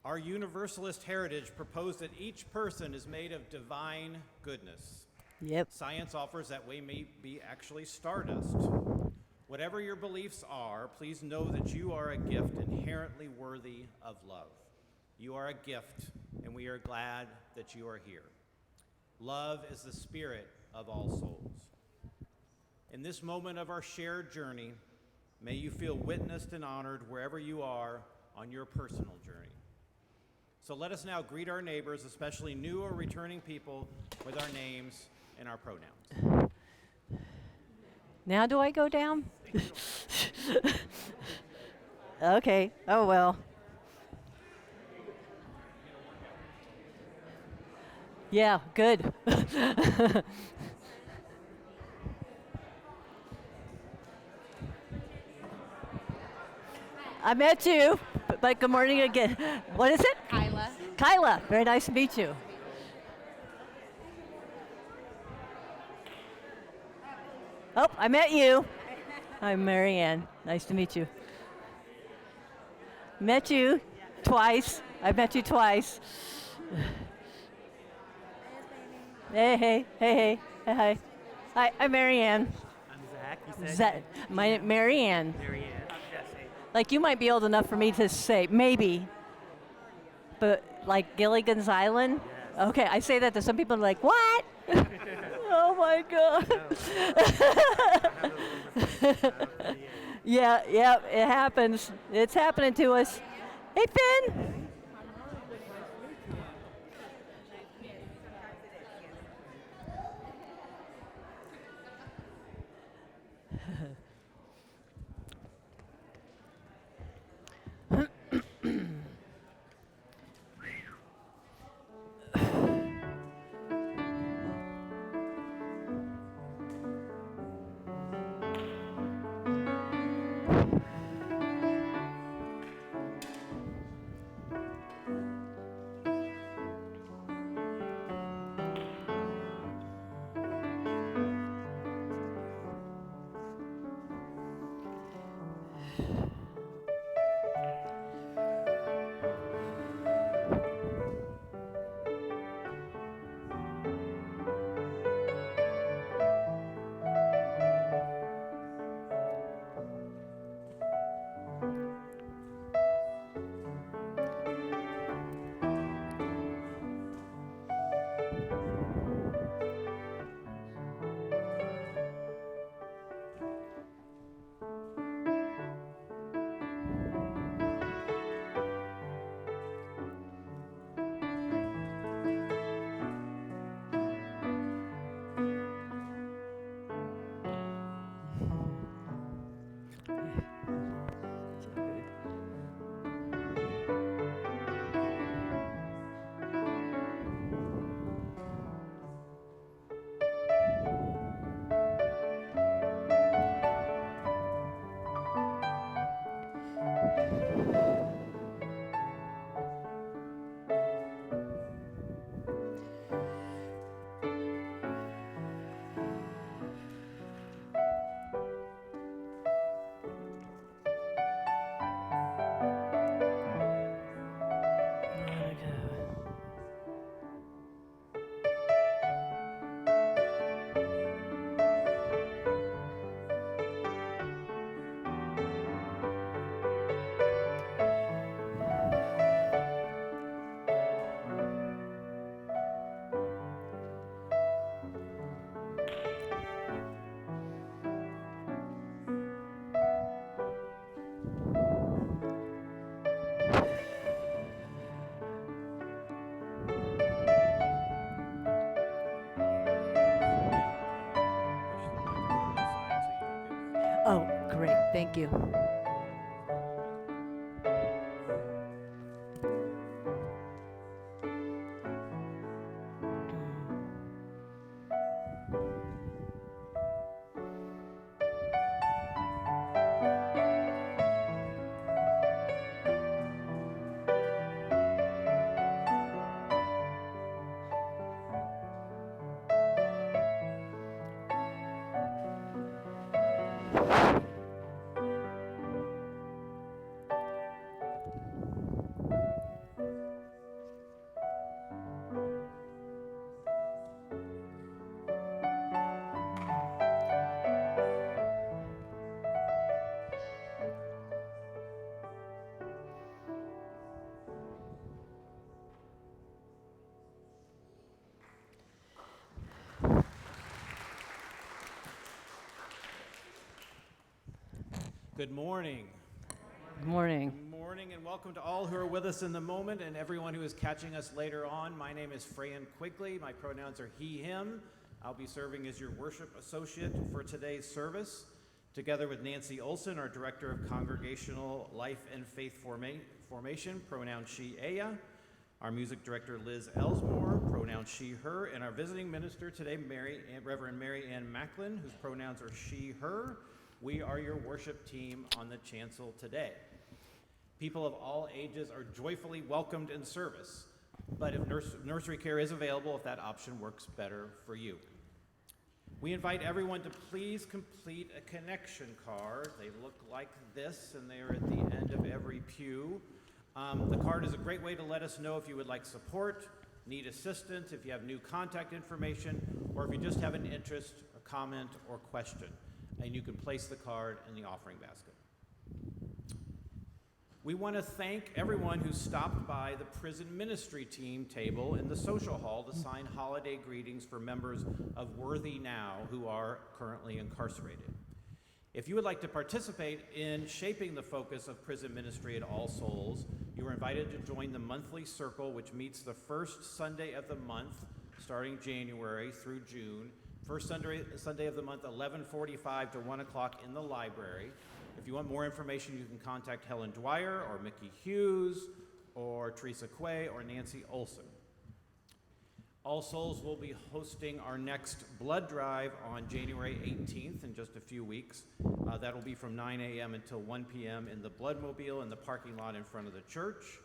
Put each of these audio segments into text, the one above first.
Our Universalist heritage proposed that each person is made of divine goodness. Yep. Science offers that we may be actually stardust. Whatever your beliefs are, please know that you are a gift inherently worthy of love. You are a gift, and we are glad that you are here. Love is the spirit of all souls. In this moment of our shared journey, may you feel witnessed and honored wherever you are on your personal journey. So let us now greet our neighbors, especially new or returning people, with our names and our pronouns. Now do I go down? Okay. Oh, well. Yeah, good. I met you, but good morning again. What is it? Kyla. Kyla. Very nice to meet you. Oh, I met you. I'm Marianne. Nice to meet you. Met you twice. I've met you twice. Hey, hey, hey, hey, hey, hey. Hi, I'm Marianne. I'm Zach. You said Marianne. Marianne. I'm Jesse. Like you might be old enough for me to say maybe, but like Gilligan's Island. Yes. Okay, I say that to some people. Like what? Oh my god. Yeah, it happens. It's happening to us. Hey, Finn. Oh, great. Thank you. Good morning. Good morning. Good morning, and welcome to all who are with us in the moment and everyone who is catching us later on. My name is Freyan Quigley. My pronouns are he, him. I'll be serving as your worship associate for today's service, together with Nancy Olson, our Director of Congregational Life and Faith Formation, pronoun she, ella. Our music director, Liz Elsmore, pronoun she, her, and our visiting minister today, Reverend Mary Ann Macklin, whose pronouns are she, her. We are your worship team on the chancel today. People of all ages are joyfully welcomed in service, but if nursery care is available, if that option works better for you. We invite everyone to please complete a connection card. They look like this, and they are at the end of every pew. The card is a great way to let us know if you would like support, need assistance, if you have new contact information, or if you just have an interest, a comment, or question. And you can place the card in the offering basket. We want to thank everyone who stopped by the prison ministry team table in the social hall to sign holiday greetings for members of Worthy Now who are currently incarcerated. If you would like to participate in shaping the focus of prison ministry at All Souls, you are invited to join the monthly circle, which meets the first Sunday of the month, starting January through June. First Sunday of the month, 11:45 to 1 o'clock in the library. If you want more information, you can contact Helen Dwyer or Mickey Hughes or Teresa Quay or Nancy Olson. All Souls will be hosting our next blood drive on January 18th in just a few weeks. That'll be from 9 a.m. until 1 p.m. in the Bloodmobile in the parking lot in front of the church.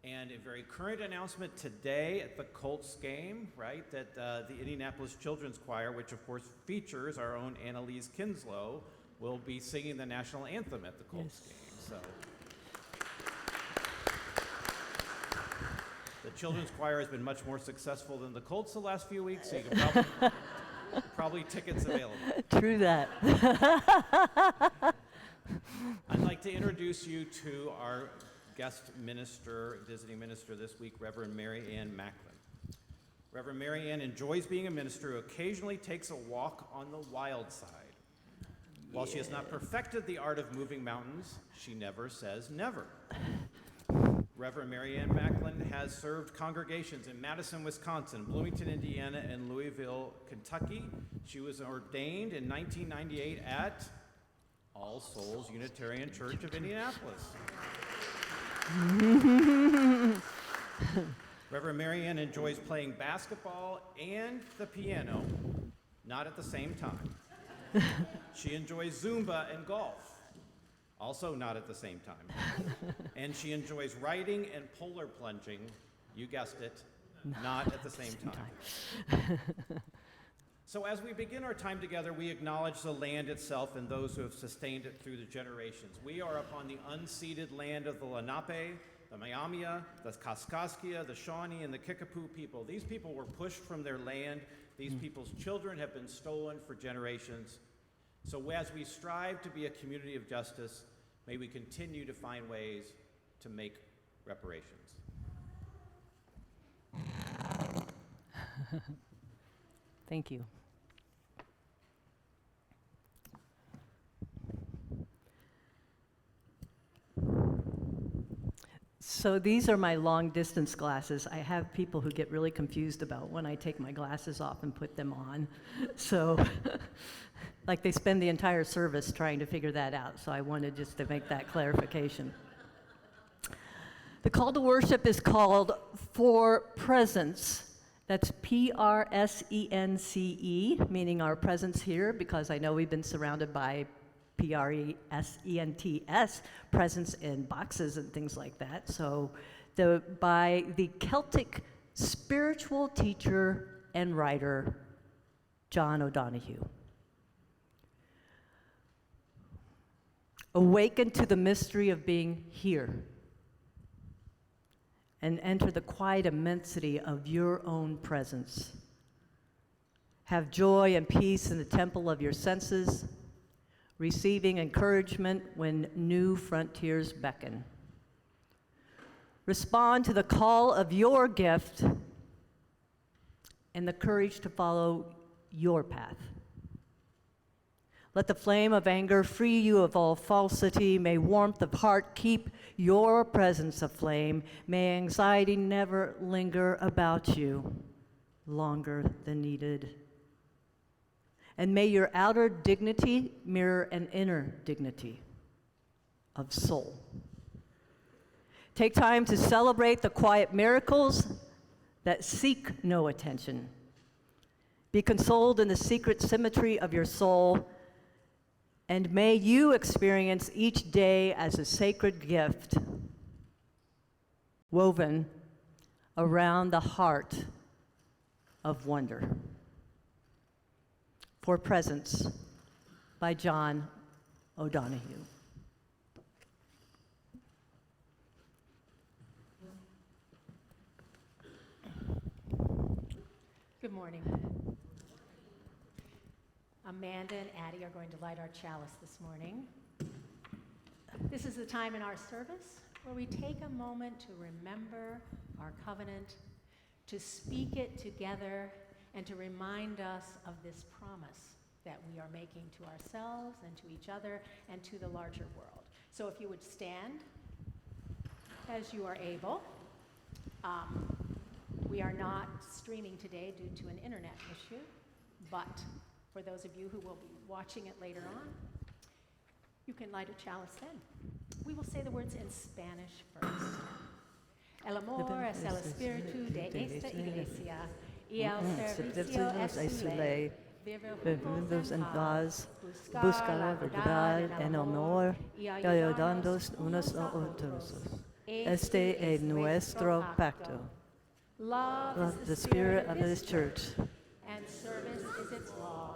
And a very current announcement today at the Colts game, right, that the Indianapolis Children's Choir, which of course features our own Annalise Kinslow, will be singing the national anthem at the Colts game. So the Children's Choir has been much more successful than the Colts the last few weeks, so you can probably tickets available. True that. I'd like to introduce you to our guest minister, visiting minister this week, Reverend Mary Ann Macklin. Reverend Mary Ann enjoys being a minister who occasionally takes a walk on the wild side. While she has not perfected the art of moving mountains, she never says never. Reverend Mary Ann Macklin has served congregations in Madison, Wisconsin, Bloomington, Indiana, and Louisville, Kentucky. She was ordained in 1998 at All Souls Unitarian Church of Indianapolis. Reverend Mary Ann enjoys playing basketball and the piano, not at the same time. She enjoys Zumba and golf, also not at the same time. And she enjoys riding and polar plunging, you guessed it, not at the same time. So as we begin our time together, we acknowledge the land itself and those who have sustained it through the generations. We are upon the unceded land of the Lenape, the Miamia, the Kaskaskia, the Shawnee, and the Kickapoo people. These people were pushed from their land. These people's children have been stolen for generations. So as we strive to be a community of justice, may we continue to find ways to make reparations. Thank you. So these are my long distance glasses. I have people who get really confused about when I take my glasses off and put them on. So like they spend the entire service trying to figure that out. So I wanted just to make that clarification. The call to worship is called For Presence. That's P-R-S-E-N-C-E, meaning our presence here, because I know we've been surrounded by P-R-E-S-E-N-T-S, presence in boxes and things like that. So by the Celtic spiritual teacher and writer, John O'Donohue. Awaken to the mystery of being here and enter the quiet immensity of your own presence. Have joy and peace in the temple of your senses, receiving encouragement when new frontiers beckon. Respond to the call of your gift and the courage to follow your path. Let the flame of anger free you of all falsity. May warmth of heart keep your presence aflame. May anxiety never linger about you longer than needed. And may your outer dignity mirror an inner dignity of soul. Take time to celebrate the quiet miracles that seek no attention. Be consoled in the secret symmetry of your soul, and may you experience each day as a sacred gift woven around the heart of wonder. For Presence by John O'Donohue. Good morning. Amanda and Addie are going to light our chalice this morning. This is the time in our service where we take a moment to remember our covenant, to speak it together, and to remind us of this promise that we are making to ourselves and to each other and to the larger world. So if you would stand as you are able. We are not streaming today due to an internet issue, but for those of you who will be watching it later on, you can light a chalice then. We will say the words in Spanish first. El amor es el espíritu de esta iglesia y el servicio es su ley. Vivimos en paz, busca la verdad en amor y ayudándonos unos a otros. Este es nuestro pacto. Love is The spirit of this church, and service is its law.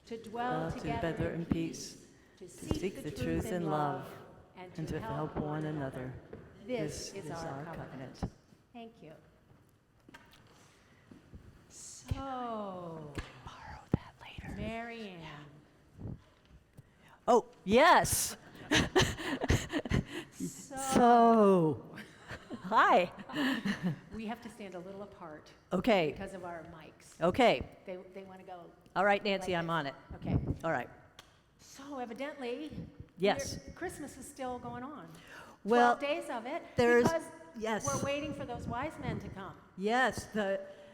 To dwell together together in peace, to to seek the truth in love, and to help one another. This is our covenant. Thank you. So, Borrow that later. Mary Ann. Oh, yes. So, hi. We have to stand a little apart Okay, because of our mics. okay. They want to go. All right, Nancy, like I'm this. on it. Okay. All right. So evidently, Yes. Christmas is still going on. Well, 12 days of it. there's- because yes. we're waiting for those wise men to come. Yes,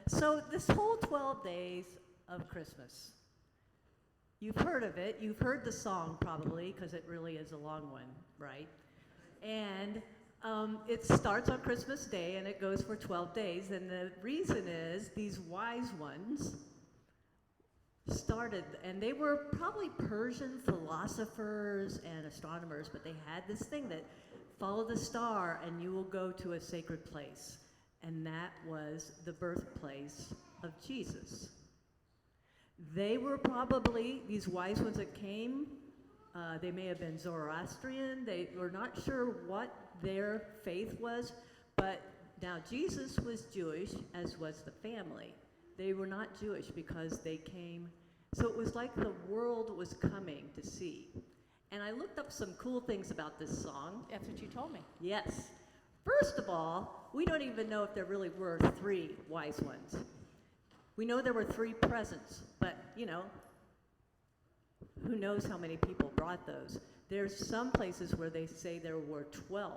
so this whole 12 days of Christmas, you've heard of it, you've heard the song probably, because it really is a long one, right? And it starts on Christmas Day and it goes for 12 days, and the reason is these wise ones started, and they were probably Persian philosophers and astronomers, but they had this thing that follow the star and you will go to a sacred place. And that was the birthplace of Jesus. They were probably, these wise ones that came, they may have been Zoroastrian, they were not sure what their faith was, but now Jesus was Jewish, as was the family. They were not Jewish because they came, so it was like the world was coming to see. And I looked up some cool things about this song. That's what you told me. Yes. First of all, we don't even know if there really were 3 wise ones. We know there were 3 presents, but, who knows how many people brought those. There's some places where they say there were 12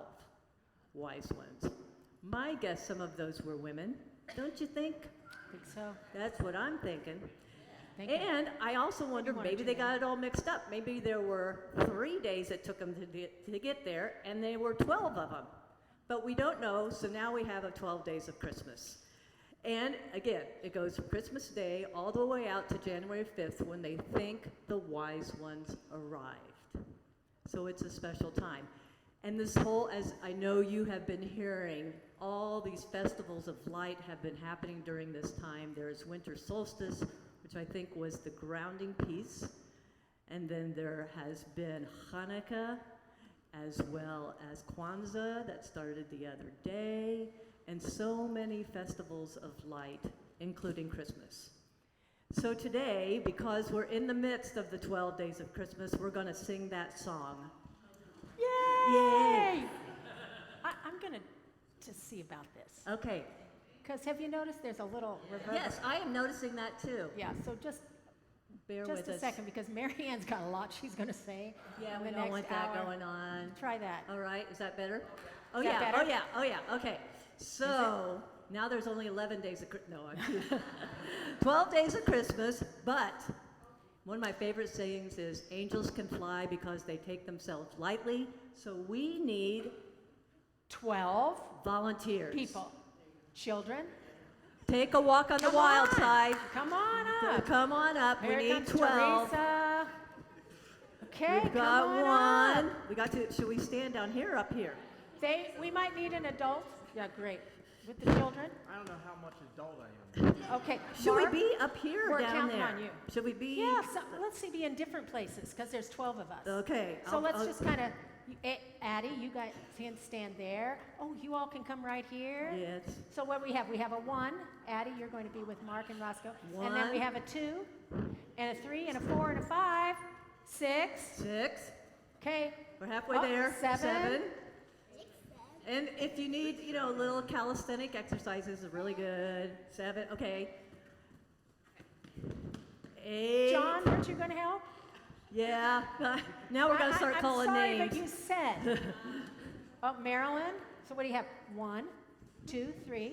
wise ones. My guess, some of those were women, don't you think? I think so. That's what I'm thinking. Thank you. And I also wonder, One or maybe two they got men. it all mixed up. Maybe there were 3 days it took them to get there, and there were 12 of them. But we don't know, so now we have a 12 days of Christmas. And again, it goes from Christmas Day all the way out to January 5th when they think the wise ones arrived. So it's a special time. And this whole, as I know you have been hearing, all these festivals of light have been happening during this time. There is winter solstice, which I think was the grounding piece. And then there has been Hanukkah, as well as Kwanzaa that started the other day, and so many festivals of light, including Christmas. So today, because we're in the midst of the 12 days of Christmas, we're going to sing that song. Yay! I'm going to just see about this. Okay. Because have you noticed there's a little reverb? Yes, I am noticing that too. Yeah, so just bear with us. Just a second, because Mary Ann's got a lot she's going to say Yeah, in we the don't next want that hour. going on. Try that. All right, is that better? Oh, Is that yeah, better? oh, yeah, oh, yeah, okay. So, now there's only 11 days of, no, I'm kidding. 12 days of Christmas, but one of my favorite sayings is, angels can fly because they take themselves lightly, so we need 12 volunteers. people. Children, Take a walk on the Come wild on. side. come on up. Come on up, we Here need comes 12. Teresa. Okay, We've come got on one. up. We got to, should we stand down here or up here? We might need an adult. Yeah, great. With the children? I don't know how much adult I am. Okay. Should Mark? we be up here or We're down counting there? on you. Should we be? Yeah, so let's see, be in different places, because there's 12 of us. Okay. So let's I'll- just kind of, Addie, you guys can stand there. Oh, you all can come right here. Yes. So what we have a 1. Addie, you're going to be with Mark and Roscoe. And then we One. have a 2, and a 3, and a 4, and a 5, 6. 6. Okay. We're halfway Oh, there. 7. And if you need, little calisthenic exercises is really good. 7. Okay. 8. John, weren't you going to help? Yeah. Now we're gonna start calling I'm sorry, names. but you said. Oh, Marilyn. So what do you have? 1, 2, 3,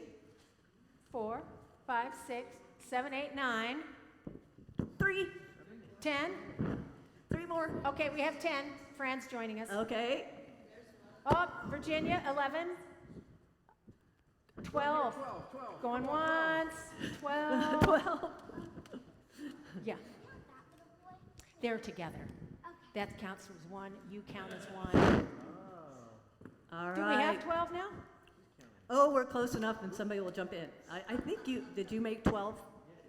4, 5, 6, 7, 8, 9, 3. 10. 3 more. Okay, we have 10. Fran's joining us. Okay. Oh, Virginia, 11. 12. 12. Going once. 12. 12. Yeah. They're together. That counts as 1. You count as 1. All right. Do we have 12 now? Oh, we're close enough and somebody will jump in. I think did you make 12?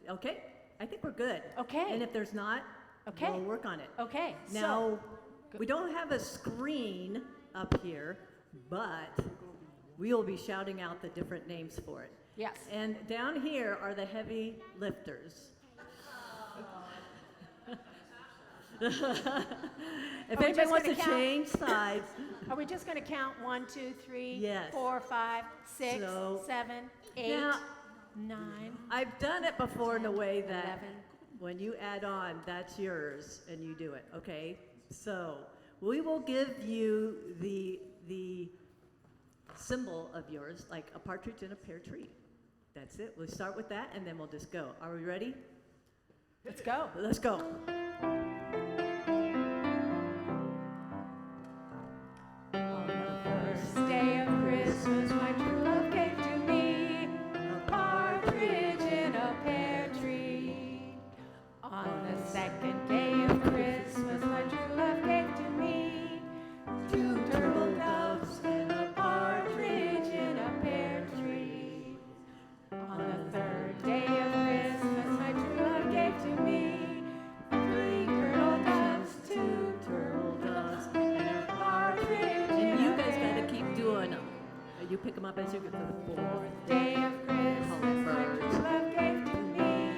Okay. I think we're good. Okay. And if there's not, Okay. we'll work on it. Okay. Now, we don't have a screen up here, but we will be shouting out the different names for it. Yes. And down here are the heavy lifters. If we anybody just wants to gonna count? change sides, Are we just going to count 1, 2, 3, Yes. 4, 5, 6, So, 7, 8, now- 9, I've done it before in a way that 11. when you add on, that's yours and you do it, okay? So we will give you the symbol of yours, like a partridge in a pear tree. That's it. We'll start with that and then we'll just go. Are we ready? Let's go. Let's go. On the first day of Christmas, my true love gave to me a partridge in a pear tree. On the second day of Christmas, my true love gave to me 2 turtle doves and a partridge in a pear tree. On the third day of Christmas, my true love gave to me 3 turtle doves, 2 turtle doves, and a partridge And in you a guys pear got to keep doing them. You pick them up as you get to the floor. Fourth day of Christmas, my true love gave to me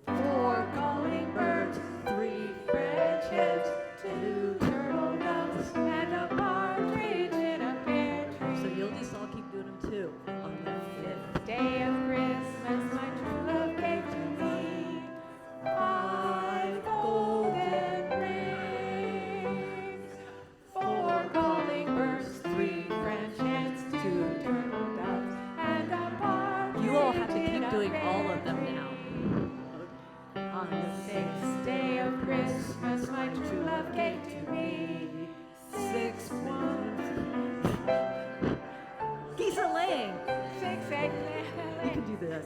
4 calling birds, 3 French hens, 2 turtle doves, and a partridge in a pear tree. So you'll just all keep doing them too. On the fifth Day of Christmas, my true love gave to me 5 golden rings, 4 calling birds, 3 French hens, 2 turtle doves, and a partridge You all have to in keep a doing all pear of them tree. now. On the 6th day of Christmas, my true love gave to me 6 swans, Geese are laying. 6 You eggs. can do this.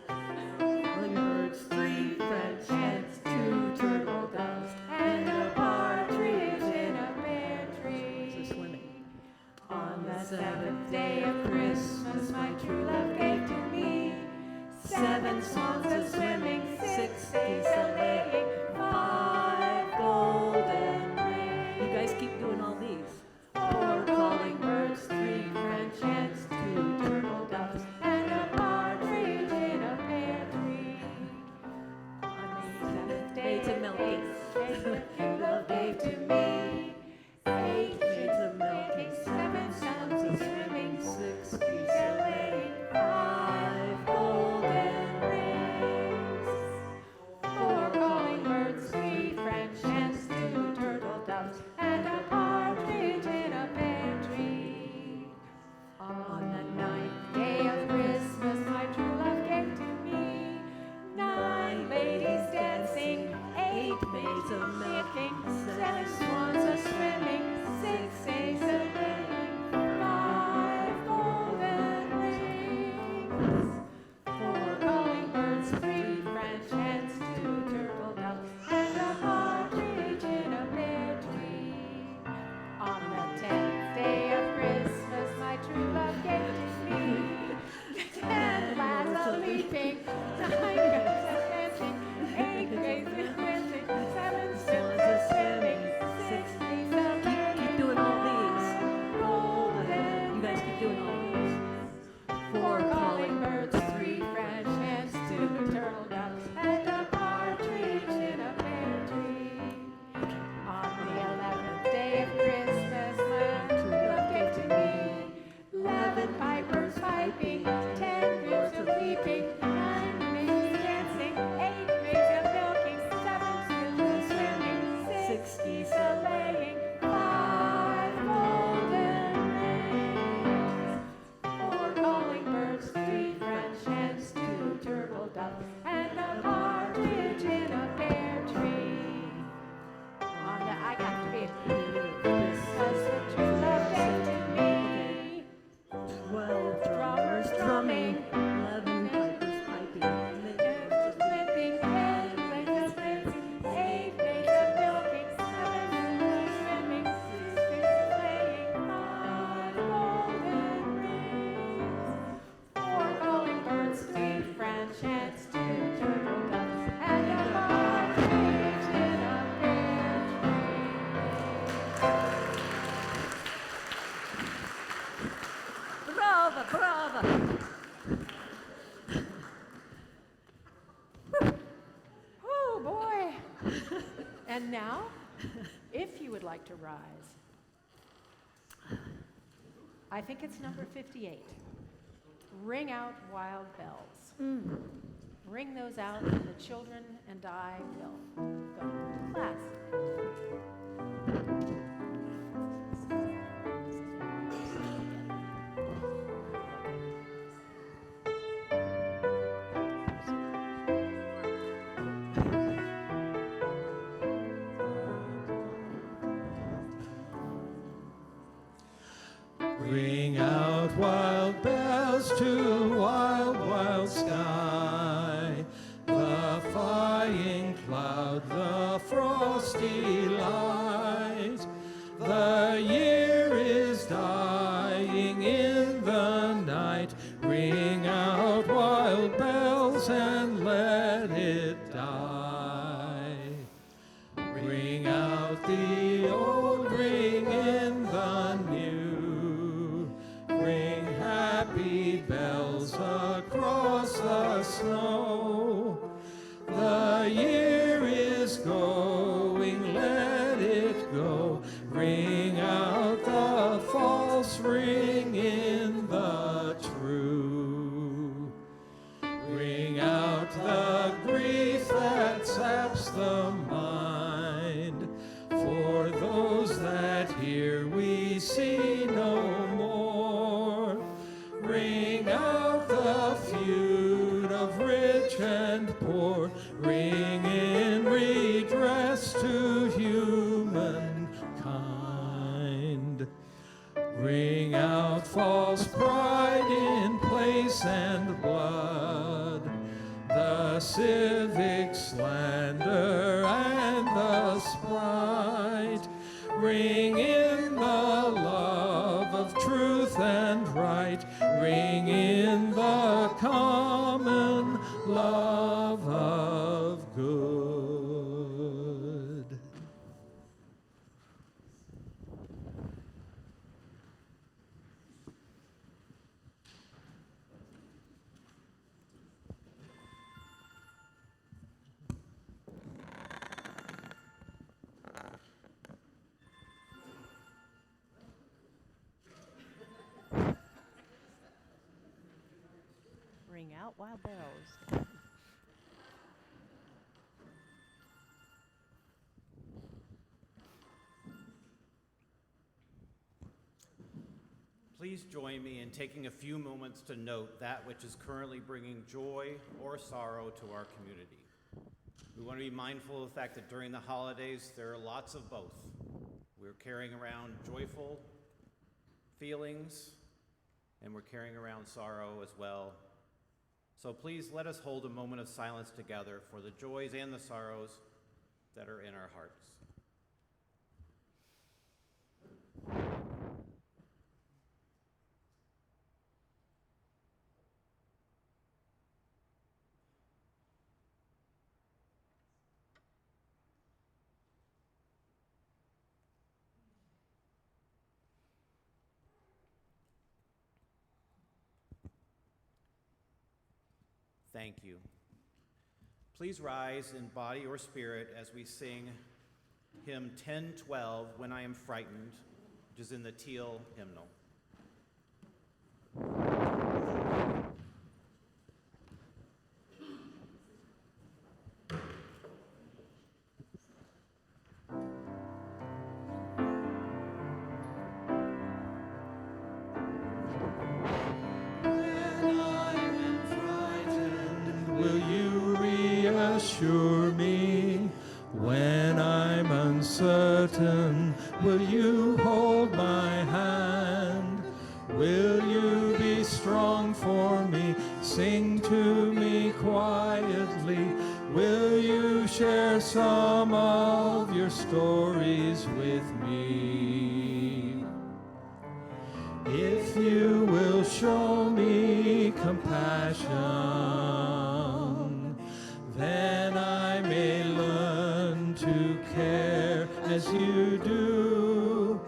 Calling birds, 3 French hens, 2 turtle doves, And a partridge in a pear So tree. swimming. On the 7th day of Christmas, my true love gave to me 7 swans a swimming, 6 geese a laying, 5 golden rings. You guys keep doing all these. 4 calling birds, 3 French hens, 2 turtle doves, and a partridge in a pear tree. On the 7th day Maids and of milkies. Christmas, true love gave to me 8 Maids and milkies. 7 swans a swimming, 6 geese a laying, 5 golden rings. 4 12 drummers drumming, 11 pipers piping, and the Dancers whipping, 10 blazers blazing, 8 maids milking, 7 moonlight swimming, 6 pigs playing, 5 golden rings, 4 calling birds, 3 French hens, 2 turtle doves, and a partridge in a pear tree. brava, brava. Oh, boy. And now, if you would like to rise, I think it's number 58. Ring out wild bells. Ring those out, and the children and I will go. Class. Ring out wild bells to wild, wild sky, the flying cloud, the frosty light. The year is dying in the night. Ring out wild bells and let it die. Ring out the old, ring in the new. Ring happy bells across the snow. The year is going, let it go. Ring out the false, ring in the true. Ring out the grief that saps the mind. For those that hear we see no more. Ring out the feud of rich and poor. Ring in redress to humankind. Ring out false pride in place and blood, the civic slander and the sprite. Ring in the love of truth and right. Ring in the common love of good. Ring out wild bells. Please join me in taking a few moments to note that which is currently bringing joy or sorrow to our community. We want to be mindful of the fact that during the holidays, there are lots of both. We're carrying around joyful feelings, and we're carrying around sorrow as well. So please let us hold a moment of silence together for the joys and the sorrows that are in our hearts. Thank you. Please rise in body or spirit as we sing hymn 1012, When I Am Frightened, which is in the teal hymnal. Reassure me when I'm uncertain. Will you hold my hand? Will you be strong for me. Sing to me quietly. Will you share some of your stories with me? If you will show me compassion, then I may learn to care as you do.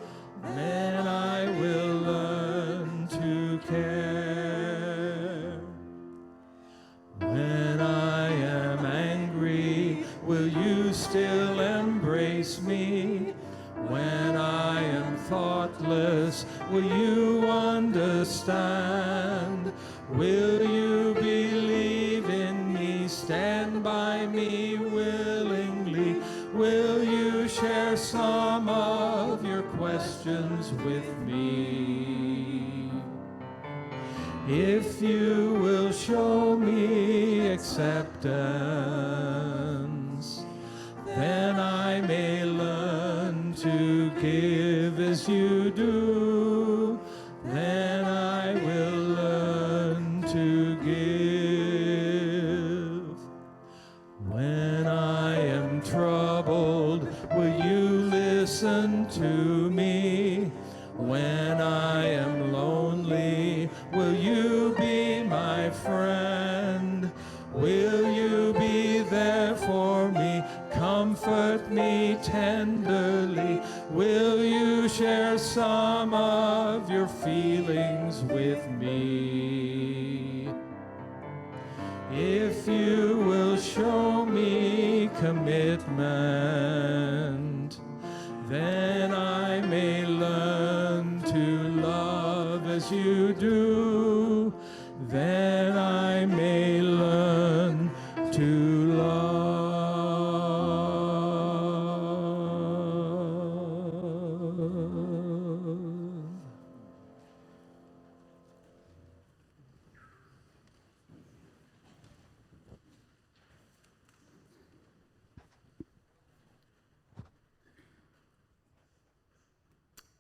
Then I will learn to care. When I am angry, will you still embrace me? When I am thoughtless, will you understand? Will you believe in me, stand by me willingly? Will you share some of your questions with me? If you will show me acceptance, then I may learn to give as you do. Then I will learn to give. When I am troubled, will you listen to me? When I am lonely, will you be my friend? Will you be there for me? Comfort me tenderly. Will you share some of your feelings with me? If you will show me commitment, then I may learn to love as you do. Then I may learn to love.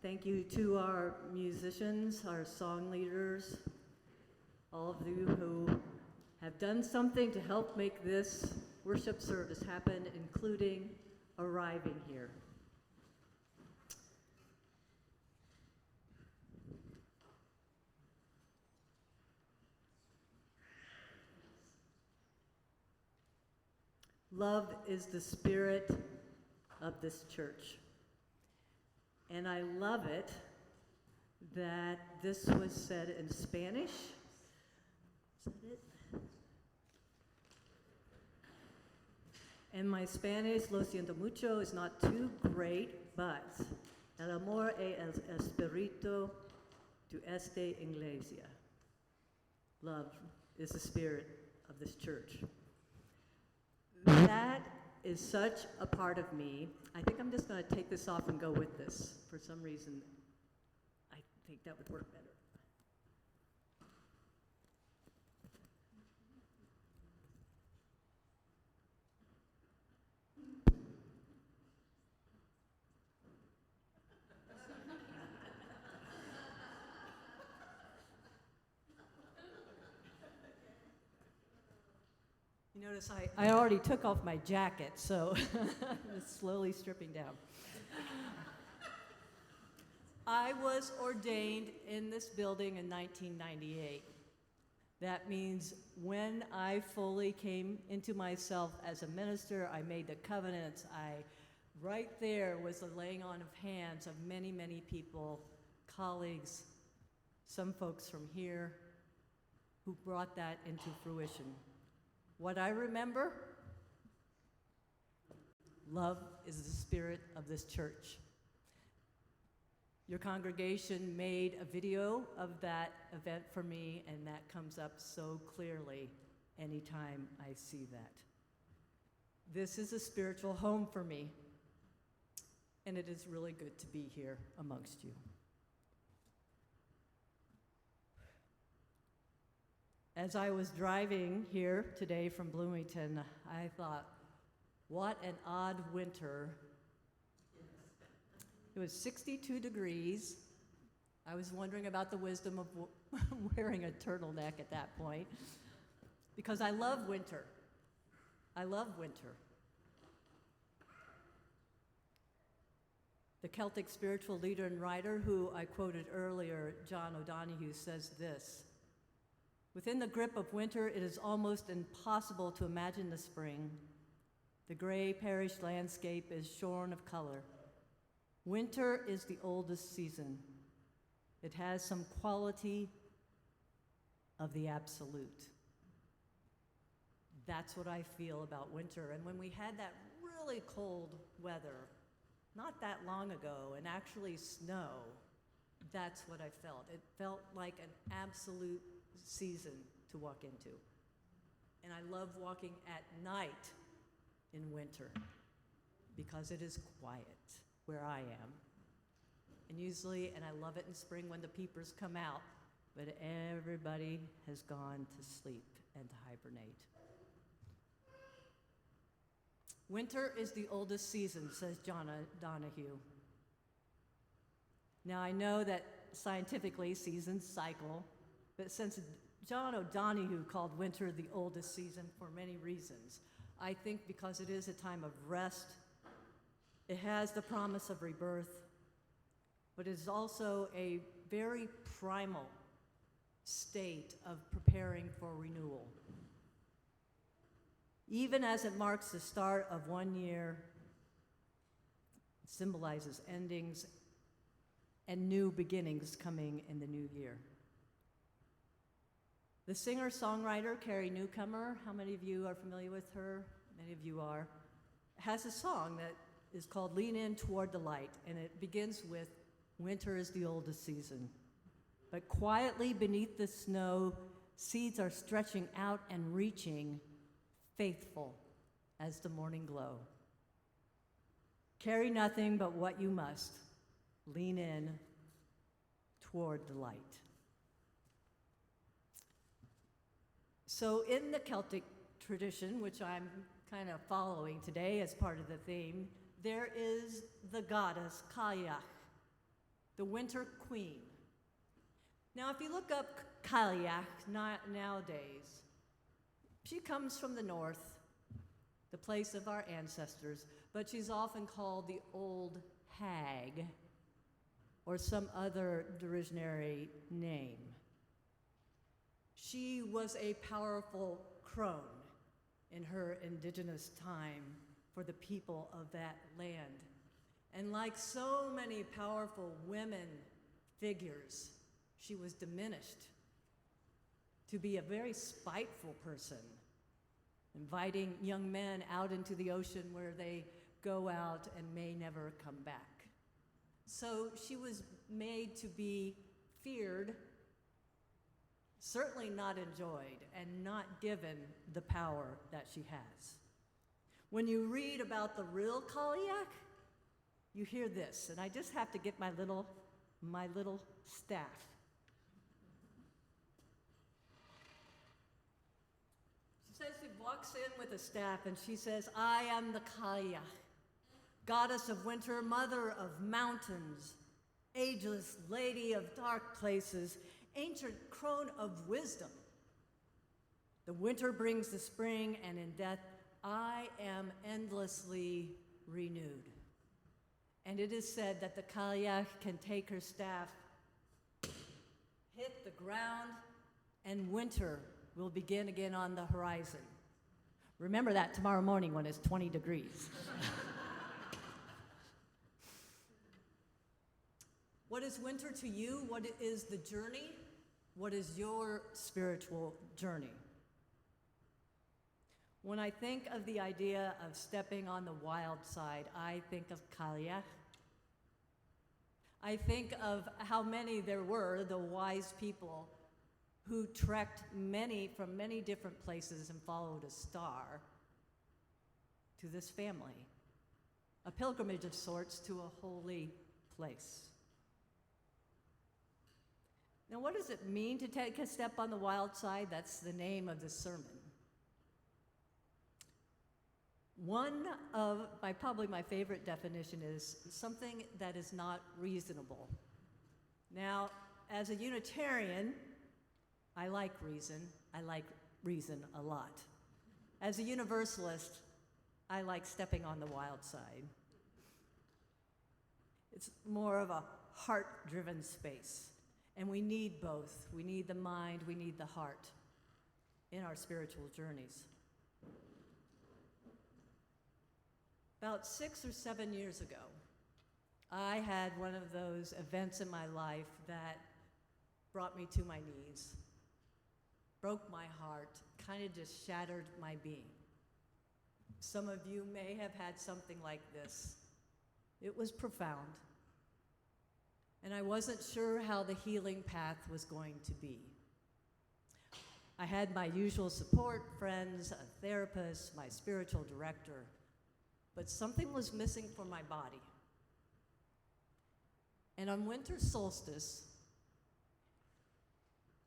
Thank you to our musicians, our song leaders, all of you who have done something to help make this worship service happen, including arriving here. Love is the spirit of this church. And I love it that this was said in Spanish. Is that it? And my Spanish, lo siento mucho, is not too great, but el amor es el espíritu de esta iglesia. Love is the spirit of this church. That is such a part of me. I think I'm just going to take this off and go with this. For some reason, I think that would work better. You notice I already took off my jacket, so it's slowly stripping down. I was ordained in this building in 1998. That means when I fully came into myself as a minister, I made the covenants. Right there was the laying on of hands of many, many people, colleagues, some folks from here, who brought that into fruition. What I remember, love is the spirit of this church. Your congregation made a video of that event for me, and that comes up so clearly anytime I see that. This is a spiritual home for me, and it is really good to be here amongst you. As I was driving here today from Bloomington, I thought, what an odd winter. It was 62 degrees. I was wondering about the wisdom of wearing a turtleneck at that point because I love winter. I love winter. The Celtic spiritual leader and writer who I quoted earlier, John O'Donohue, says this: "Within the grip of winter, it is almost impossible to imagine the spring. The gray parish landscape is shorn of color. Winter is the oldest season. It has some quality of the absolute." That's what I feel about winter. And when we had that really cold weather, not that long ago, and actually snow, that's what I felt. It felt like an absolute season to walk into. And I love walking at night in winter because it is quiet where I am. And I love it in spring when the peepers come out, but everybody has gone to sleep and to hibernate. Winter is the oldest season, says John O'Donohue. Now, I know that scientifically seasons cycle, but since John O'Donohue called winter the oldest season for many reasons, I think because it is a time of rest, it has the promise of rebirth, but it is also a very primal state of preparing for renewal. Even as it marks the start of one year, it symbolizes endings and new beginnings coming in the new year. The singer-songwriter Carrie Newcomer, how many of you are familiar with her? Many of you are, has a song that is called "Lean In Toward the Light," and it begins with, "Winter is the oldest season, but quietly beneath the snow, seeds are stretching out and reaching, faithful as the morning glow. Carry nothing but what you must. Lean in toward the light." So in the Celtic tradition, which I'm kind of following today as part of the theme, there is the goddess Cailleach, the winter queen. Now, if you look up Cailleach nowadays, she comes from the north, the place of our ancestors, but she's often called the Old Hag or some other derisionary name. She was a powerful crone in her indigenous time for the people of that land. And like so many powerful women figures, she was diminished to be a very spiteful person, inviting young men out into the ocean where they go out and may never come back. So she was made to be feared, certainly not enjoyed, and not given the power that she has. When you read about the real Cailleach, you hear this, and I just have to get my little staff. She says she walks in with a staff and she says, "I am the Cailleach, goddess of winter, mother of mountains, ageless lady of dark places, ancient crone of wisdom. The winter brings the spring, and in death I am endlessly renewed." And it is said that the Cailleach can take her staff, hit the ground, and winter will begin again on the horizon. Remember that tomorrow morning when it's 20 degrees. What is winter to you? What is the journey? What is your spiritual journey? When I think of the idea of stepping on the wild side, I think of Cailleach. I think of how many there were, the wise people, who trekked from many different places and followed a star to this family, a pilgrimage of sorts to a holy place. Now, what does it mean to take a step on the wild side? That's the name of the sermon. One of probably my favorite definition is something that is not reasonable. Now, as a Unitarian, I like reason. I like reason a lot. As a universalist, I like stepping on the wild side. It's more of a heart-driven space, and we need both. We need the mind, we need the heart in our spiritual journeys. About 6 or 7 years ago, I had one of those events in my life that brought me to my knees, broke my heart, kind of just shattered my being. Some of you may have had something like this. It was profound, and I wasn't sure how the healing path was going to be. I had my usual support, friends, a therapist, my spiritual director, but something was missing from my body. And on winter solstice,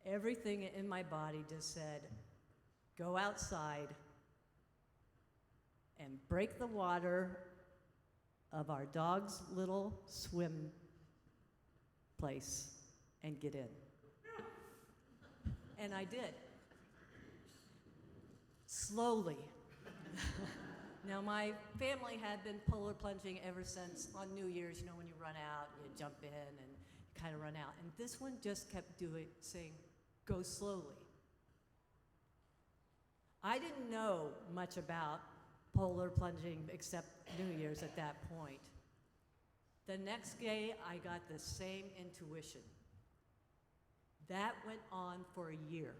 everything in my body just said, go outside and break the water of our dog's little swim place and get in. And I did. Slowly. Now, my family had been polar plunging ever since on New Year's, you know, when you run out, you jump in and you kind of run out. And this one just kept saying, go slowly. I didn't know much about polar plunging except New Year's at that point. The next day, I got the same intuition. That went on for a year.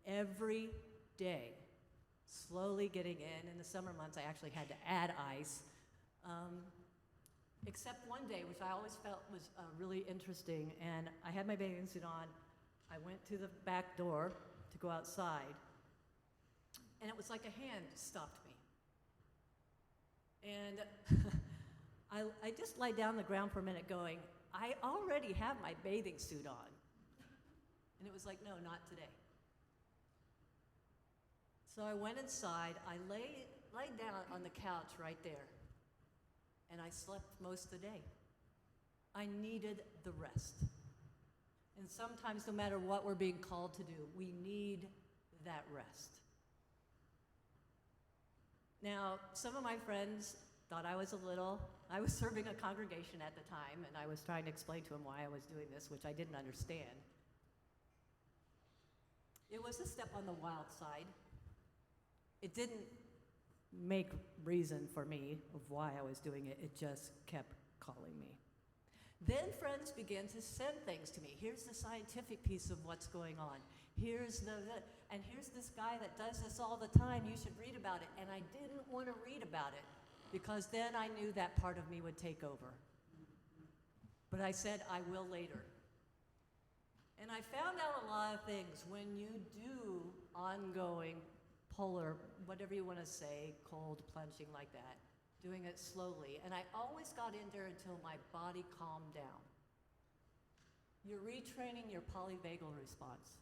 Every day, slowly getting in. In the summer months, I actually had to add ice. Except one day, which I always felt was really interesting, and I had my bathing suit on. I went to the back door to go outside, and it was like a hand stopped me. And I just lied down on the ground for a minute going, I already have my bathing suit on. And it was like, no, not today. So I went inside, I laid down on the couch right there, and I slept most of the day. I needed the rest. And sometimes, no matter what we're being called to do, we need that rest. Now, some of my friends thought I was serving a congregation at the time, and I was trying to explain to them why I was doing this, which I didn't understand. It was a step on the wild side. It didn't make reason for me of why I was doing it. It just kept calling me. Then friends began to send things to me. Here's the scientific piece of what's going on. Here's this guy that does this all the time. You should read about it. And I didn't want to read about it because then I knew that part of me would take over. But I said, I will later. And I found out a lot of things. When you do ongoing polar, whatever you want to say, cold plunging like that, doing it slowly. And I always got in there until my body calmed down. You're retraining your polyvagal response.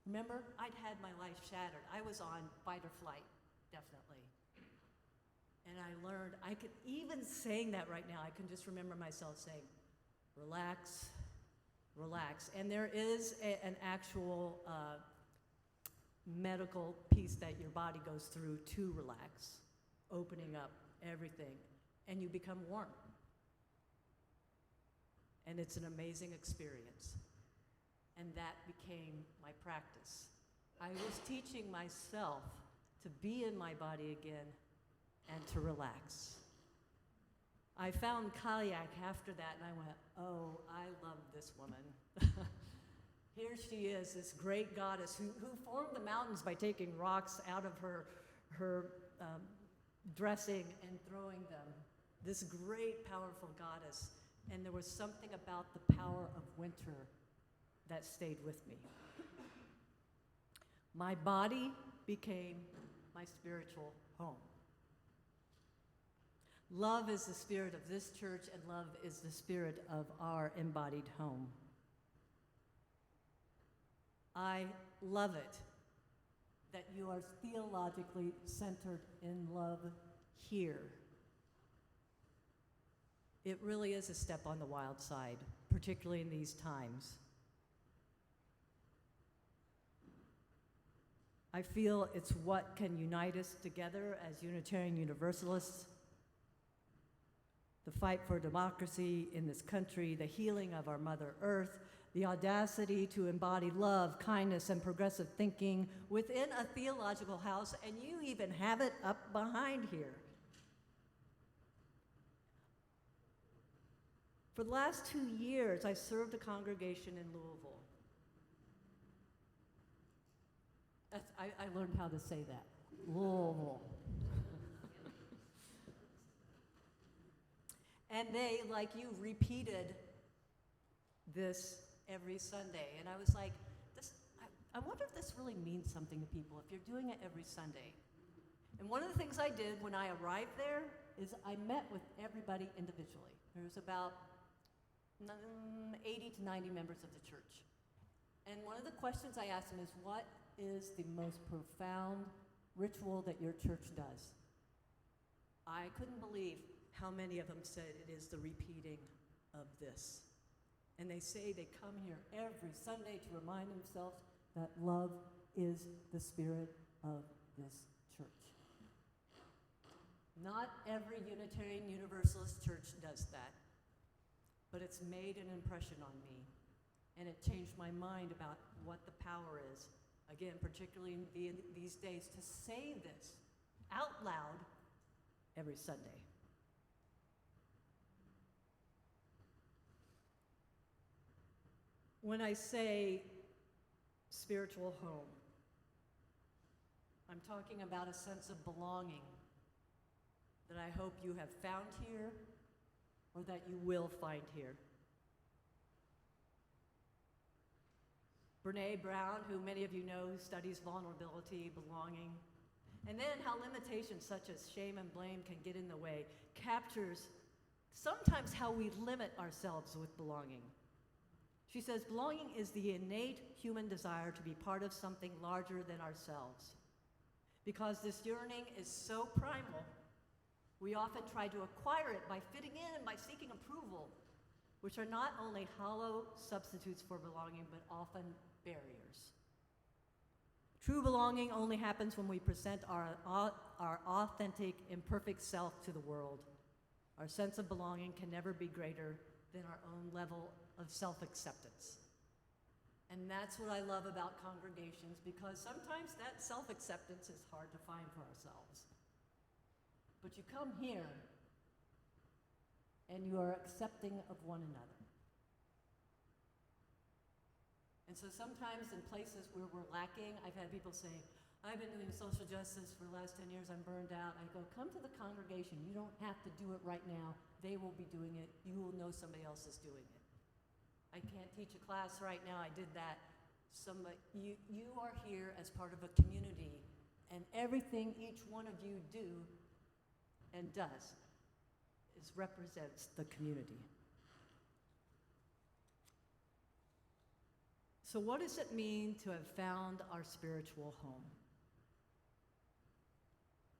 Remember, I'd had my life shattered. I was on fight or flight, definitely. And I learned, I could, even saying that right now, I can just remember myself saying, relax, relax. And there is an actual medical piece that your body goes through to relax, opening up everything, and you become warm. And it's an amazing experience. And that became my practice. I was teaching myself to be in my body again and to relax. I found Kayak after that, and I went, oh, I love this woman. Here she is, this great goddess who formed the mountains by taking rocks out of her dressing and throwing them. This great, powerful goddess. And there was something about the power of winter that stayed with me. My body became my spiritual home. Love is the spirit of this church, and love is the spirit of our embodied home. I love it that you are theologically centered in love here. It really is a step on the wild side, particularly in these times. I feel it's what can unite us together as Unitarian Universalists. The fight for democracy in this country, the healing of our Mother Earth, the audacity to embody love, kindness, and progressive thinking within a theological house, and you even have it up behind here. For the last 2 years, I served a congregation in Louisville. I learned how to say that. Louisville. And they, like you, repeated this every Sunday. And I was like, I wonder if this really means something to people, if you're doing it every Sunday. And one of the things I did when I arrived there is I met with everybody individually. There was about 80 to 90 members of the church. And one of the questions I asked them is, what is the most profound ritual that your church does? I couldn't believe how many of them said it is the repeating of this. And they say they come here every Sunday to remind themselves that love is the spirit of this church. Not every Unitarian Universalist church does that, but it's made an impression on me. And it changed my mind about what the power is, again, particularly in these days, to say this out loud every Sunday. When I say spiritual home, I'm talking about a sense of belonging that I hope you have found here or that you will find here. Brené Brown, who many of you know, studies vulnerability, belonging, and then how limitations such as shame and blame can get in the way, captures sometimes how we limit ourselves with belonging. She says, belonging is the innate human desire to be part of something larger than ourselves. Because this yearning is so primal, we often try to acquire it by fitting in, by seeking approval, which are not only hollow substitutes for belonging, but often barriers. True belonging only happens when we present our authentic, imperfect self to the world. Our sense of belonging can never be greater than our own level of self-acceptance. And that's what I love about congregations, because sometimes that self-acceptance is hard to find for ourselves. But you come here, and you are accepting of one another. And so sometimes in places where we're lacking, I've had people say, I've been doing social justice for the last 10 years, I'm burned out. I go, come to the congregation. You don't have to do it right now. They will be doing it. You will know somebody else is doing it. I can't teach a class right now. I did that. You are here as part of a community, and everything each one of you do and does represents the community. So what does it mean to have found our spiritual home?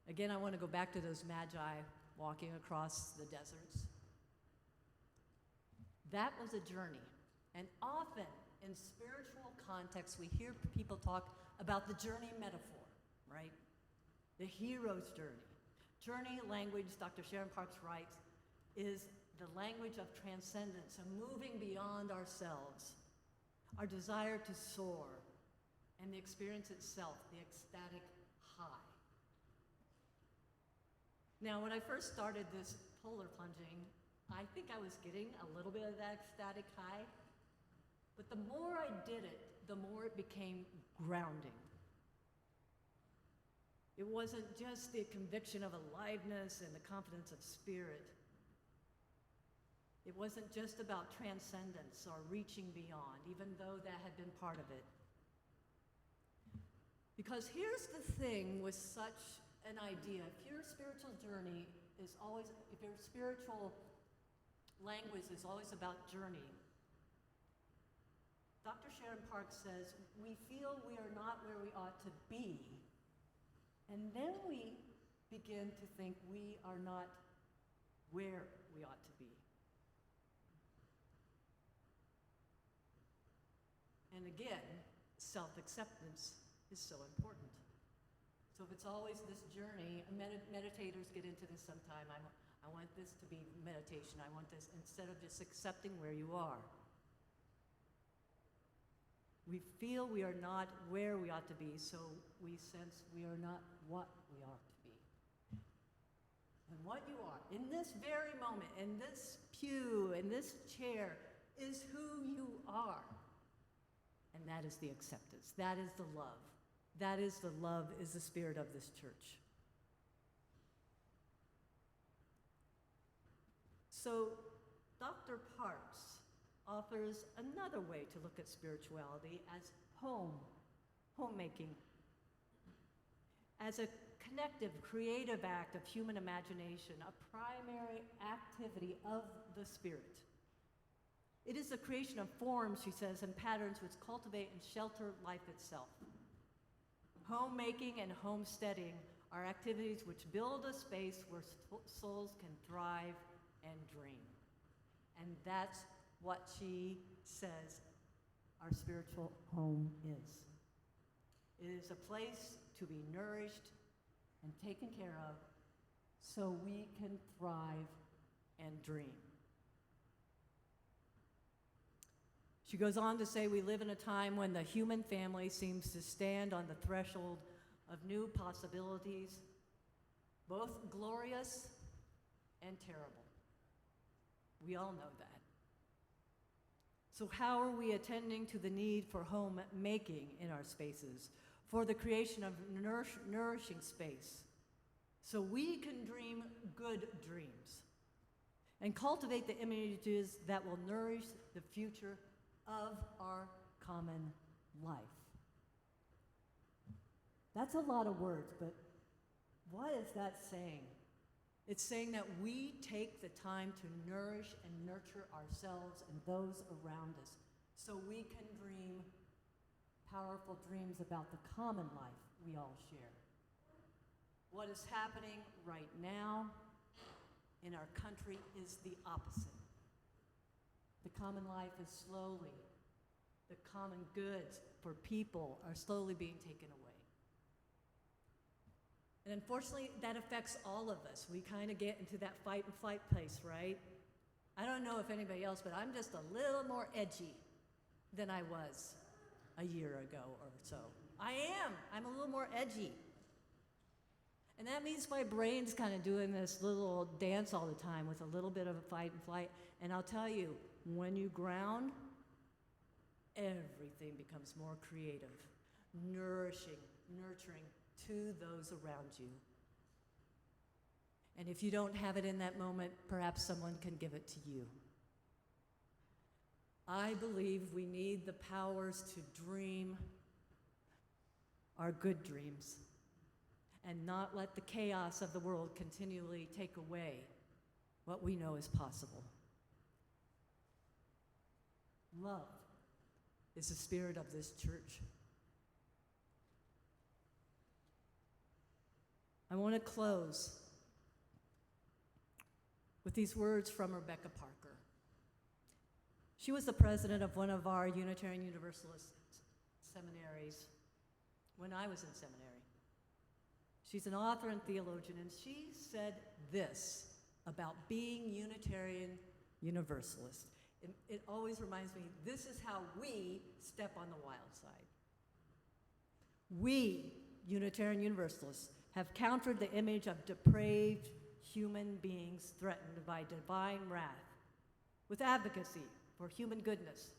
Again, I want to go back to those magi walking across the deserts. That was a journey. And often in spiritual contexts, we hear people talk about the journey metaphor, right? The hero's journey. Journey language, Dr. Sharon Parks writes, is the language of transcendence, of moving beyond ourselves, our desire to soar, and the experience itself, the ecstatic high. Now, when I first started this polar plunging, I think I was getting a little bit of that ecstatic high, but the more I did it, the more it became grounding. It wasn't just the conviction of aliveness and the confidence of spirit. It wasn't just about transcendence or reaching beyond, even though that had been part of it. Because here's the thing with such an idea. If your spiritual journey is always, if your spiritual language is always about journey, Dr. Sharon Parks says, we feel we are not where we ought to be, and then we begin to think we are not where we ought to be. And again, self-acceptance is so important. So if it's always this journey, meditators get into this sometime. I want this to be meditation. I want this, instead of just accepting where you are. We feel we are not where we ought to be, so we sense we are not what we ought to be. And what you are, in this very moment, in this pew, in this chair, is who you are. And that is the acceptance. That is the love. That is the love, is the spirit of this church. So, Dr. Parks offers another way to look at spirituality as homemaking, as a connective, creative act of human imagination, a primary activity of the spirit. It is the creation of forms, she says, and patterns which cultivate and shelter life itself. Homemaking and homesteading are activities which build a space where souls can thrive and dream. And that's what she says our spiritual home is. It is a place to be nourished and taken care of so we can thrive and dream. She goes on to say, we live in a time when the human family seems to stand on the threshold of new possibilities, both glorious and terrible. We all know that. So how are we attending to the need for homemaking in our spaces, for the creation of nourishing space, so we can dream good dreams and cultivate the images that will nourish the future of our common life? That's a lot of words, but what is that saying? It's saying that we take the time to nourish and nurture ourselves and those around us so we can dream powerful dreams about the common life we all share. What is happening right now in our country is the opposite. The common life is slowly, the common goods for people are slowly being taken away. And unfortunately, that affects all of us. We kind of get into that fight and flight place, right? I don't know if anybody else, but I'm just a little more edgy than I was a year ago or so. I'm a little more edgy. And that means my brain's kind of doing this little dance all the time with a little bit of a fight and flight. And I'll tell you, when you ground, everything becomes more creative, nourishing, nurturing to those around you. And if you don't have it in that moment, perhaps someone can give it to you. I believe we need the powers to dream our good dreams and not let the chaos of the world continually take away what we know is possible. Love is the spirit of this church. I want to close with these words from Rebecca Parker. She was the president of one of our Unitarian Universalist seminaries when I was in seminary. She's an author and theologian, and she said this about being Unitarian Universalist. It always reminds me, this is how we step on the wild side. We, Unitarian Universalists, have countered the image of depraved human beings threatened by divine wrath with advocacy for human goodness,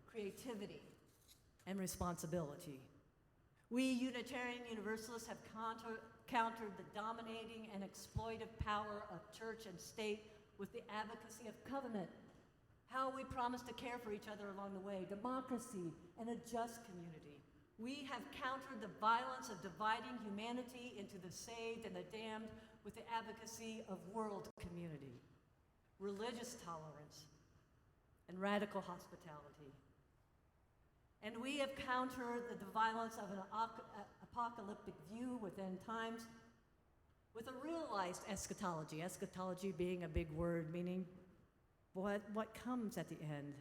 creativity, and responsibility. We Unitarian Universalists have countered the dominating and exploitive power of church and state with the advocacy of covenant, how we promise to care for each other along the way, democracy, and a just community. We have countered the violence of dividing humanity into the saved and the damned with the advocacy of world community, religious tolerance, and radical hospitality. And we have countered the violence of an apocalyptic view within times with a realized eschatology, eschatology being a big word, meaning what comes at the end.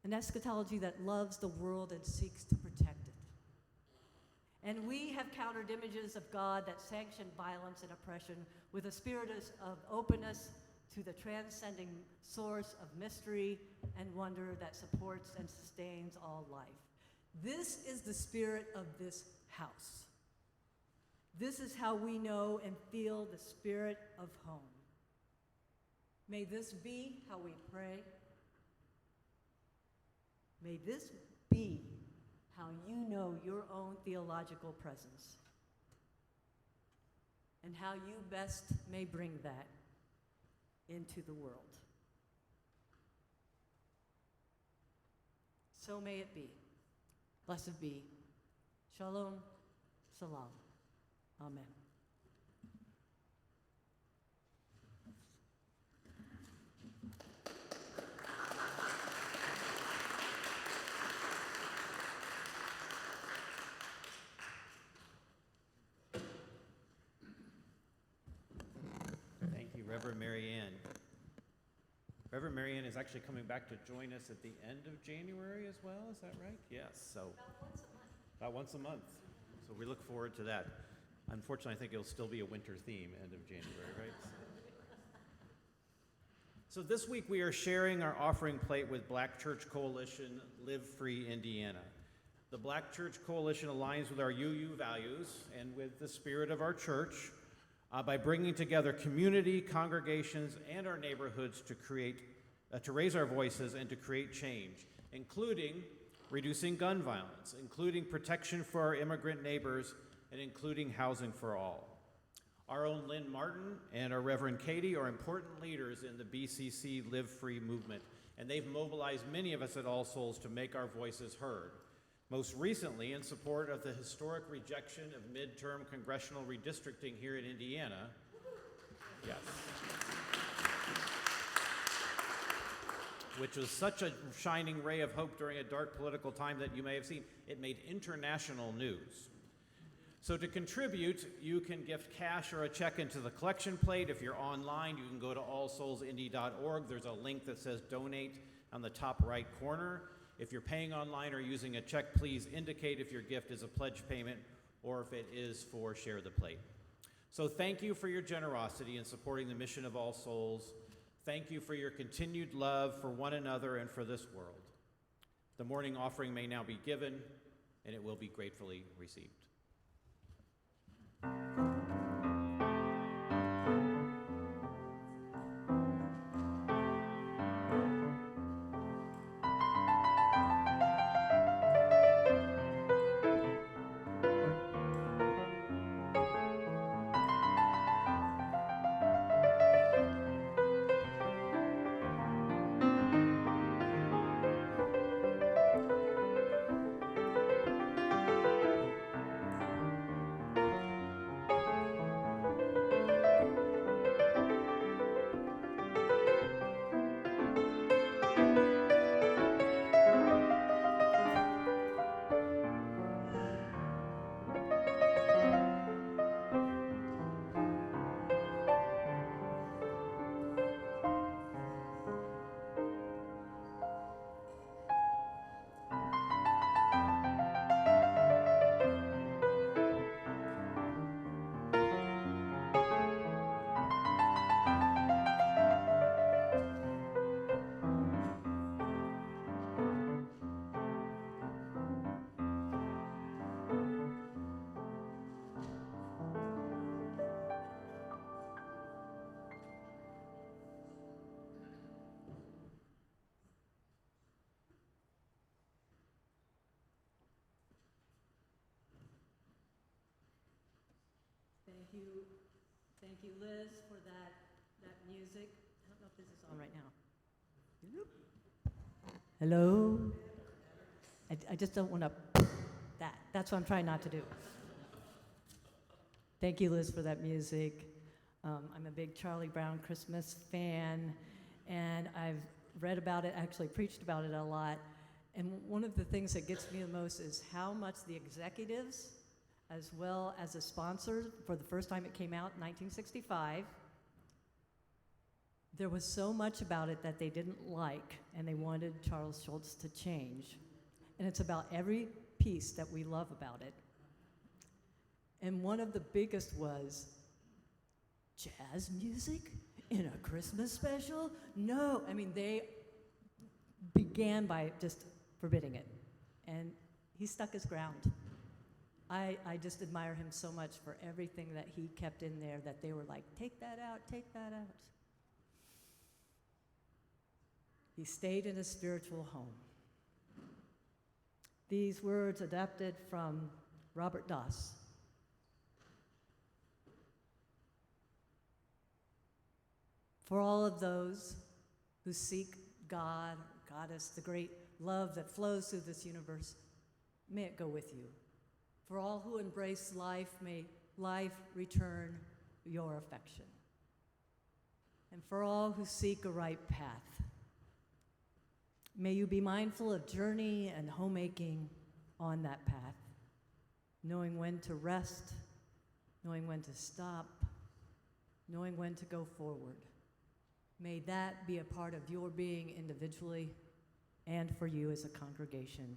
An eschatology that loves the world and seeks to protect it. And we have countered images of God that sanction violence and oppression with a spirit of openness to the transcending source of mystery and wonder that supports and sustains all life. This is the spirit of this house. This is how we know and feel the spirit of home. May this be how we pray. May this be how you know your own theological presence and how you best may bring that into the world. So may it be. Blessed be. Shalom. Salam. Amen. Thank you, Reverend Mary Ann. Reverend Mary Ann is actually coming back to join us at the end of January as well, is that right? Yes, so. About once a month. So we look forward to that. Unfortunately, I think it'll still be a winter theme, end of January, right? So this week we are sharing our offering plate with Black Church Coalition Live Free Indiana. The Black Church Coalition aligns with our UU values and with the spirit of our church by bringing together community, congregations, and our neighborhoods to raise our voices and to create change, including reducing gun violence, including protection for our immigrant neighbors, and including housing for all. Our own Lynn Martin and our Reverend Katie are important leaders in the BCC Live Free movement, and they've mobilized many of us at All Souls to make our voices heard. Most recently, in support of the historic rejection of midterm congressional redistricting here in Indiana. Yes. Which was such a shining ray of hope during a dark political time that you may have seen. It made international news. So to contribute, you can gift cash or a check into the collection plate. If you're online, you can go to allsoulsindy.org. There's a link that says donate on the top right corner. If you're paying online or using a check, please indicate if your gift is a pledge payment or if it is for Share the Plate. So thank you for your generosity in supporting the mission of All Souls. Thank you for your continued love for one another and for this world. The morning offering may now be given, and it will be gratefully received. Thank you, Liz, for that music. I don't know if this is on right now. Hello? I just don't want to, that's what I'm trying not to do. Thank you, Liz, for that music. I'm a big Charlie Brown Christmas fan, and I've read about it, actually preached about it a lot. And one of the things that gets me the most is how much the executives, as well as a sponsor, for the first time it came out in 1965, there was so much about it that they didn't like, and they wanted Charles Schulz to change. And it's about every piece that we love about it. And one of the biggest was, jazz music in a Christmas special? No. I mean, they began by just forbidding it. And he stuck his ground. I just admire him so much for everything that he kept in there, that they were like, take that out, take that out. He stayed in his spiritual home. These words adapted from Robert Doss. For all of those who seek God, Goddess, the great love that flows through this universe, may it go with you. For all who embrace life, may life return your affection. And for all who seek a right path, may you be mindful of journey and homemaking on that path, knowing when to rest, knowing when to stop, knowing when to go forward. May that be a part of your being individually and for you as a congregation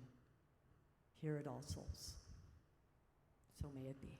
here at All Souls. So may it be.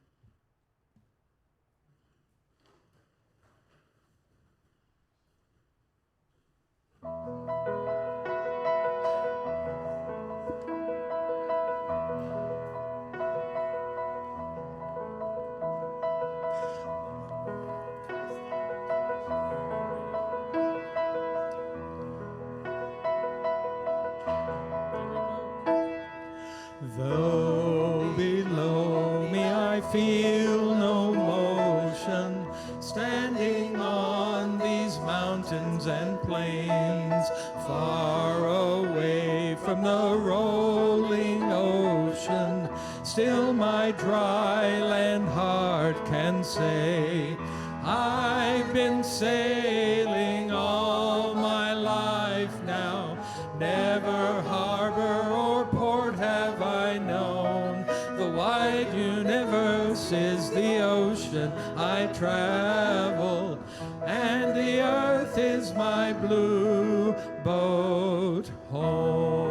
Though below me I feel no motion, standing on these mountains and plains, far away from the rolling ocean, still my dry land heart can say, I've been sailing all my life now, never harbor or port have I known. The wide universe is the ocean I travel, and the earth is my blue boat home.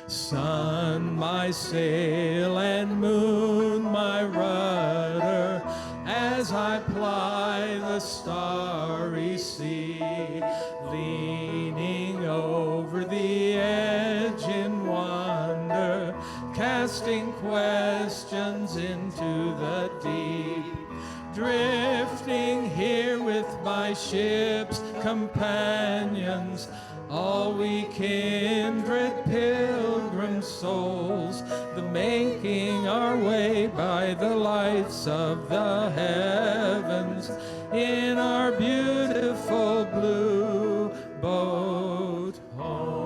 Sun, my sail, and moon, my rudder, as I ply the starry sea, leaning over the edge in wonder, casting questions into the deep, drifting here with my ship's companions, all we kindred pilgrim souls, the making our way by the lights of the heavens in our beautiful blue boat home.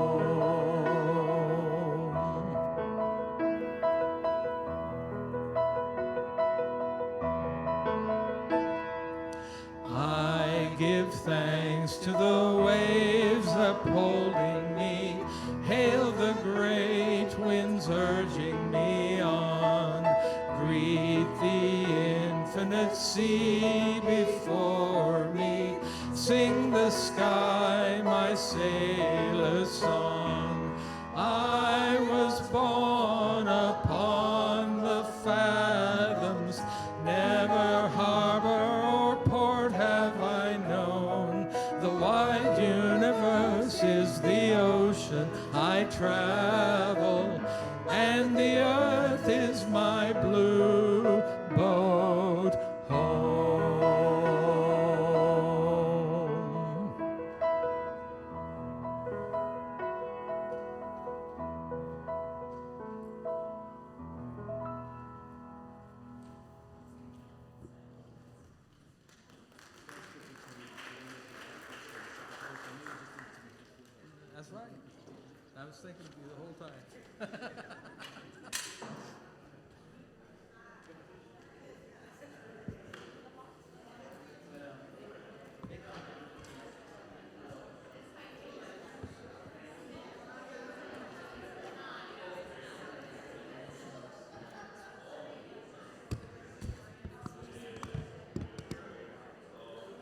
I give thanks to the waves upholding me, hail the great winds urging me on, greet the infinite sea before me, sing the sky my sailor's song. I was born upon the fathoms, never harbor or port have I known. The wide universe is the ocean I travel, and the earth is my blue boat home. That's right. I was thinking of you the whole time.